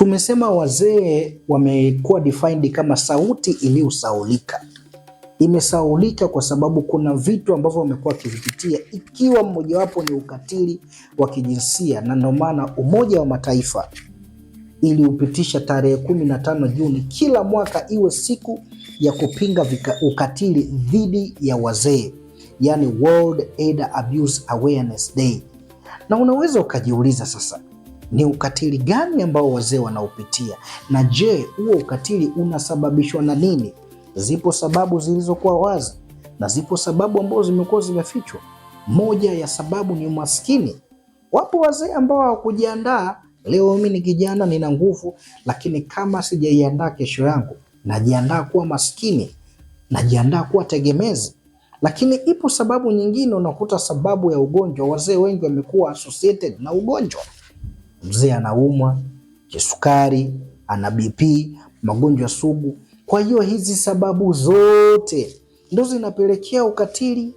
Tumesema wazee wamekuwa defined kama sauti iliyosahaulika. Imesahaulika kwa sababu kuna vitu ambavyo wamekuwa wakivipitia, ikiwa mmojawapo ni ukatili wa kijinsia, na ndio maana Umoja wa Mataifa iliupitisha tarehe 15 Juni kila mwaka iwe siku ya kupinga ukatili dhidi ya wazee, yani World Elder Abuse Awareness Day. Na unaweza ukajiuliza sasa, ni ukatili gani ambao wazee wanaopitia? Na je, huo ukatili unasababishwa na nini? Zipo sababu zilizokuwa wazi na zipo sababu ambazo zimekuwa zimefichwa. Moja ya sababu ni umaskini. Wapo wazee ambao hawakujiandaa. Leo mimi ni kijana, nina nguvu, lakini kama sijaiandaa kesho yangu, najiandaa kuwa maskini, najiandaa kuwa tegemezi. Lakini ipo sababu nyingine, unakuta sababu ya ugonjwa. Wazee wengi wamekuwa associated na ugonjwa. Mzee anaumwa kisukari, ana BP, magonjwa sugu. Kwa hiyo hizi sababu zote ndo zinapelekea ukatili